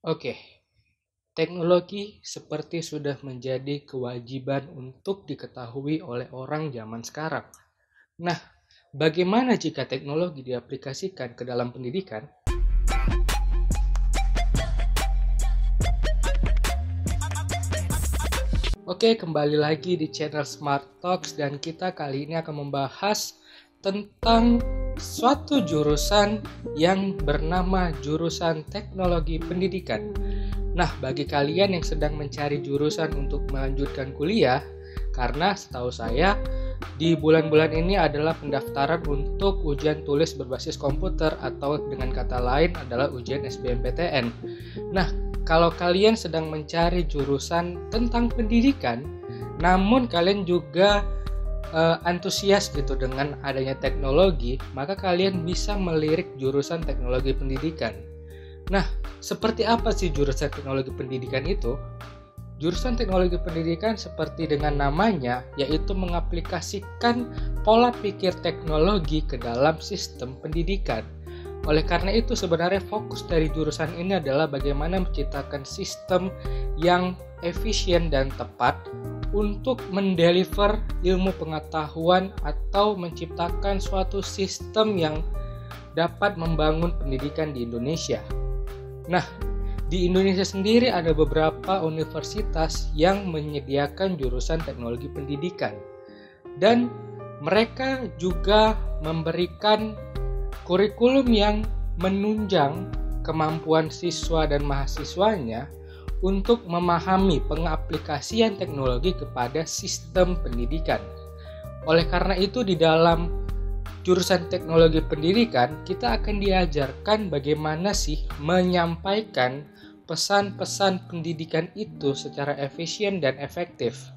Oke, teknologi seperti sudah menjadi kewajiban untuk diketahui oleh orang zaman sekarang. Nah, bagaimana jika teknologi diaplikasikan ke dalam pendidikan? Oke, kembali lagi di channel Smart Talks dan kita kali ini akan membahas tentang suatu jurusan yang bernama jurusan teknologi pendidikan. Nah, bagi kalian yang sedang mencari jurusan untuk melanjutkan kuliah, karena setahu saya di bulan-bulan ini adalah pendaftaran untuk ujian tulis berbasis komputer atau dengan kata lain adalah ujian SBMPTN. Nah, kalau kalian sedang mencari jurusan tentang pendidikan, namun kalian juga antusias gitu dengan adanya teknologi, maka kalian bisa melirik jurusan teknologi pendidikan. Nah, seperti apa sih jurusan teknologi pendidikan itu? Jurusan teknologi pendidikan seperti dengan namanya, yaitu mengaplikasikan pola pikir teknologi ke dalam sistem pendidikan. Oleh karena itu sebenarnya fokus dari jurusan ini adalah bagaimana menciptakan sistem yang efisien dan tepat untuk mendeliver ilmu pengetahuan atau menciptakan suatu sistem yang dapat membangun pendidikan di Indonesia. Nah, di Indonesia sendiri ada beberapa universitas yang menyediakan jurusan teknologi pendidikan dan mereka juga memberikan kurikulum yang menunjang kemampuan siswa dan mahasiswanya untuk memahami pengaplikasian teknologi kepada sistem pendidikan. Oleh karena itu di dalam jurusan teknologi pendidikan kita akan diajarkan bagaimana sih menyampaikan pesan-pesan pendidikan itu secara efisien dan efektif.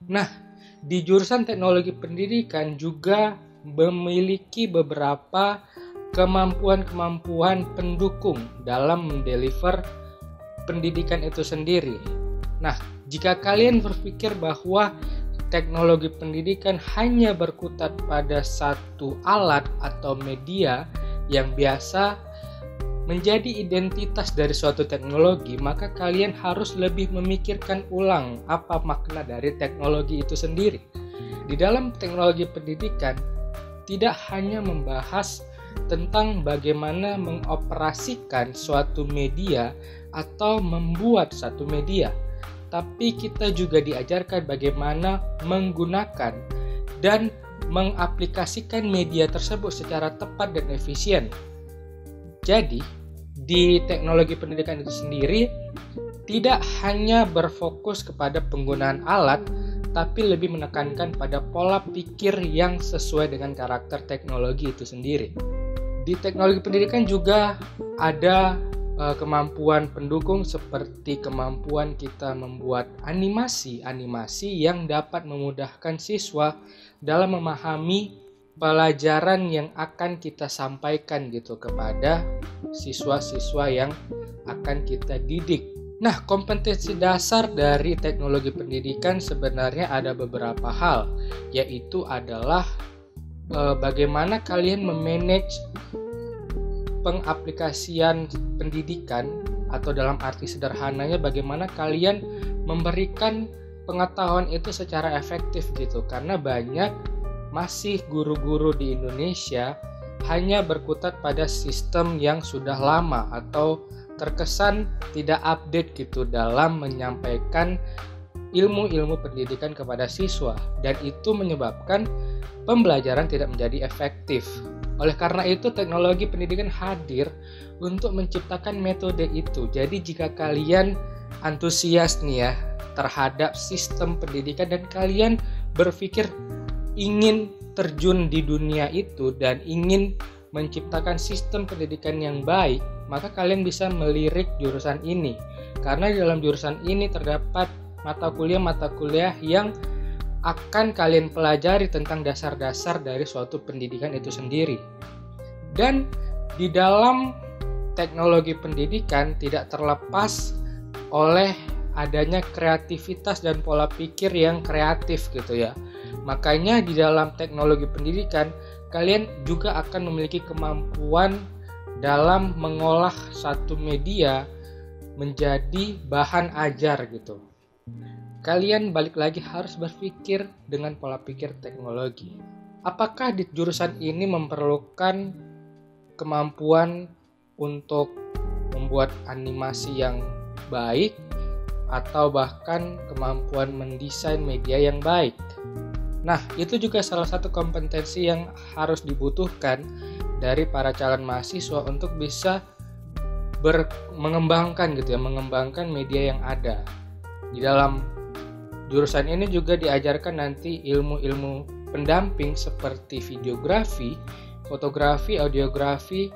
Nah, di jurusan teknologi pendidikan juga memiliki beberapa kemampuan-kemampuan pendukung dalam mendeliver pendidikan itu sendiri. Nah, jika kalian berpikir bahwa teknologi pendidikan hanya berkutat pada satu alat atau media yang biasa menjadi identitas dari suatu teknologi, maka kalian harus lebih memikirkan ulang apa makna dari teknologi itu sendiri. Di dalam teknologi pendidikan, tidak hanya membahas tentang bagaimana mengoperasikan suatu media atau membuat satu media, tapi kita juga diajarkan bagaimana menggunakan dan mengaplikasikan media tersebut secara tepat dan efisien. Jadi, di teknologi pendidikan itu sendiri tidak hanya berfokus kepada penggunaan alat, tapi lebih menekankan pada pola pikir yang sesuai dengan karakter teknologi itu sendiri. Di teknologi pendidikan juga ada kemampuan pendukung seperti kemampuan kita membuat animasi yang dapat memudahkan siswa dalam memahami pelajaran yang akan kita sampaikan gitu kepada siswa-siswa yang akan kita didik. Nah, kompetensi dasar dari teknologi pendidikan sebenarnya ada beberapa hal, yaitu adalah bagaimana kalian memanage pengaplikasian pendidikan, atau dalam arti sederhananya bagaimana kalian memberikan pengetahuan itu secara efektif gitu, karena banyak masih guru-guru di Indonesia hanya berkutat pada sistem yang sudah lama atau terkesan tidak update gitu dalam menyampaikan ilmu-ilmu pendidikan kepada siswa, dan itu menyebabkan pembelajaran tidak menjadi efektif. Oleh karena itu teknologi pendidikan hadir untuk menciptakan metode itu. Jadi jika kalian antusias nih ya terhadap sistem pendidikan dan kalian berpikir ingin terjun di dunia itu dan ingin menciptakan sistem pendidikan yang baik, maka kalian bisa melirik jurusan ini. Karena di dalam jurusan ini terdapat mata kuliah yang akan kalian pelajari tentang dasar-dasar dari suatu pendidikan itu sendiri. Dan di dalam teknologi pendidikan tidak terlepas oleh adanya kreativitas dan pola pikir yang kreatif gitu ya. Makanya di dalam teknologi pendidikan kalian juga akan memiliki kemampuan dalam mengolah satu media menjadi bahan ajar gitu. Kalian balik lagi harus berpikir dengan pola pikir teknologi. Apakah di jurusan ini memerlukan kemampuan untuk membuat animasi yang baik atau bahkan kemampuan mendesain media yang baik? Nah, itu juga salah satu kompetensi yang harus dibutuhkan dari para calon mahasiswa untuk bisa mengembangkan mengembangkan media yang ada. Di dalam jurusan ini juga diajarkan nanti ilmu-ilmu pendamping seperti videografi, fotografi, audiografi,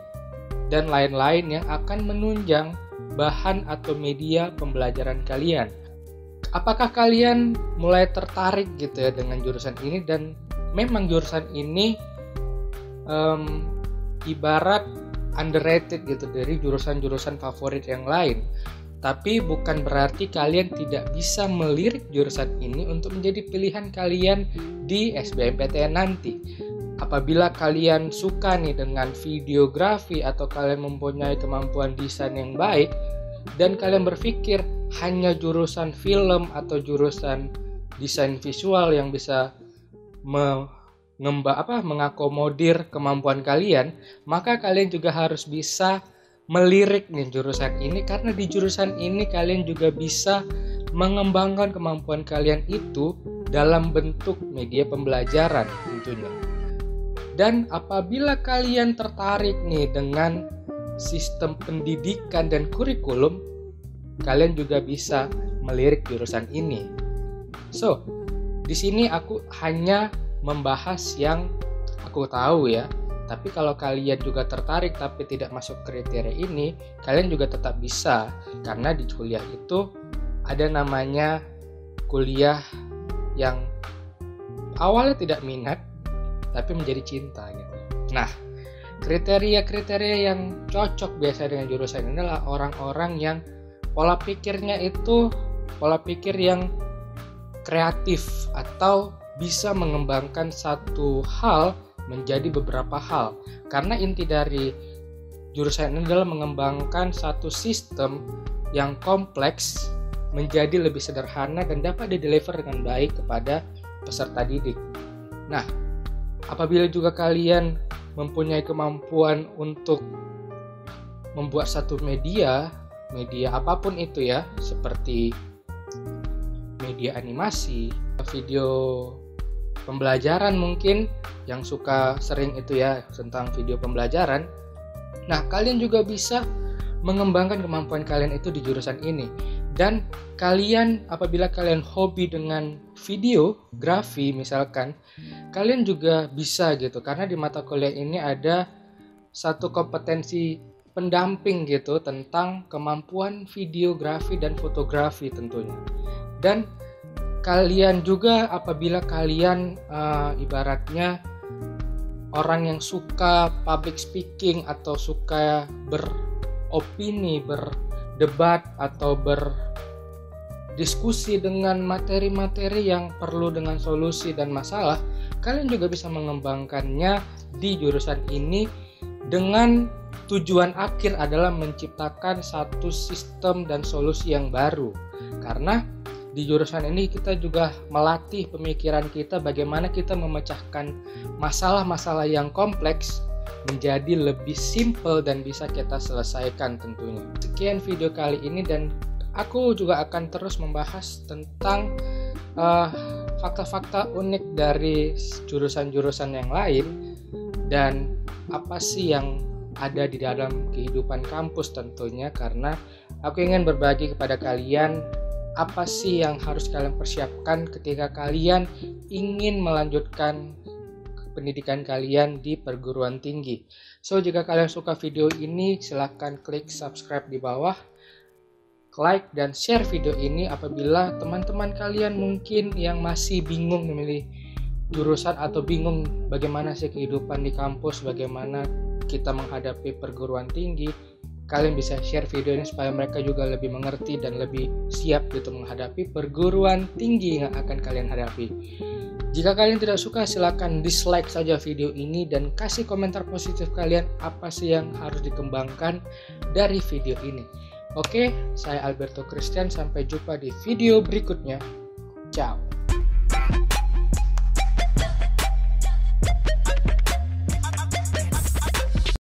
dan lain-lain yang akan menunjang bahan atau media pembelajaran kalian. Apakah kalian mulai tertarik gitu ya dengan jurusan ini? Dan memang jurusan ini ibarat underrated gitu dari jurusan-jurusan favorit yang lain. Tapi bukan berarti kalian tidak bisa melirik jurusan ini untuk menjadi pilihan kalian di SBMPTN nanti. Apabila kalian suka nih dengan videografi atau kalian mempunyai kemampuan desain yang baik dan kalian berpikir hanya jurusan film atau jurusan desain visual yang bisa mengakomodir kemampuan kalian, maka kalian juga harus bisa melirik nih jurusan ini, karena di jurusan ini kalian juga bisa mengembangkan kemampuan kalian itu dalam bentuk media pembelajaran tentunya. Dan apabila kalian tertarik nih dengan sistem pendidikan dan kurikulum, kalian juga bisa melirik jurusan ini. So, di sini aku hanya membahas yang aku tahu ya. Tapi kalau kalian juga tertarik tapi tidak masuk kriteria ini, kalian juga tetap bisa, karena di kuliah itu ada namanya kuliah yang awalnya tidak minat tapi menjadi cinta gitu. Nah, kriteria-kriteria yang cocok biasa dengan jurusan ini adalah orang-orang yang pola pikirnya itu pola pikir yang kreatif atau bisa mengembangkan satu hal menjadi beberapa hal. Karena inti dari jurusan ini adalah mengembangkan satu sistem yang kompleks menjadi lebih sederhana dan dapat dideliver dengan baik kepada peserta didik. Nah, apabila juga kalian mempunyai kemampuan untuk membuat satu media apapun itu ya, seperti media animasi, video pembelajaran mungkin yang suka sering itu ya tentang video pembelajaran. Nah, kalian juga bisa mengembangkan kemampuan kalian itu di jurusan ini. Dan kalian apabila kalian hobi dengan videografi misalkan, kalian juga bisa gitu, karena di mata kuliah ini ada satu kompetensi pendamping gitu tentang kemampuan videografi dan fotografi tentunya. Dan kalian juga apabila kalian ibaratnya orang yang suka public speaking atau suka beropini, berdebat atau berdiskusi dengan materi-materi yang perlu dengan solusi dan masalah, kalian juga bisa mengembangkannya di jurusan ini dengan tujuan akhir adalah menciptakan satu sistem dan solusi yang baru. Karena di jurusan ini kita juga melatih pemikiran kita bagaimana kita memecahkan masalah-masalah yang kompleks menjadi lebih simple dan bisa kita selesaikan tentunya. Sekian video kali ini, dan aku juga akan terus membahas tentang fakta-fakta unik dari jurusan-jurusan yang lain dan apa sih yang ada di dalam kehidupan kampus tentunya, karena aku ingin berbagi kepada kalian apa sih yang harus kalian persiapkan ketika kalian ingin melanjutkan pendidikan kalian di perguruan tinggi. So, jika kalian suka video ini, silahkan klik subscribe di bawah, like dan share video ini. Apabila teman-teman kalian mungkin yang masih bingung memilih jurusan atau bingung bagaimana sih kehidupan di kampus, bagaimana kita menghadapi perguruan tinggi, kalian bisa share video ini supaya mereka juga lebih mengerti dan lebih siap gitu menghadapi perguruan tinggi yang akan kalian hadapi. Jika kalian tidak suka, silakan dislike saja video ini dan kasih komentar positif kalian apa sih yang harus dikembangkan dari video ini. Oke, saya Alberto Christian, sampai jumpa di video berikutnya. Ciao.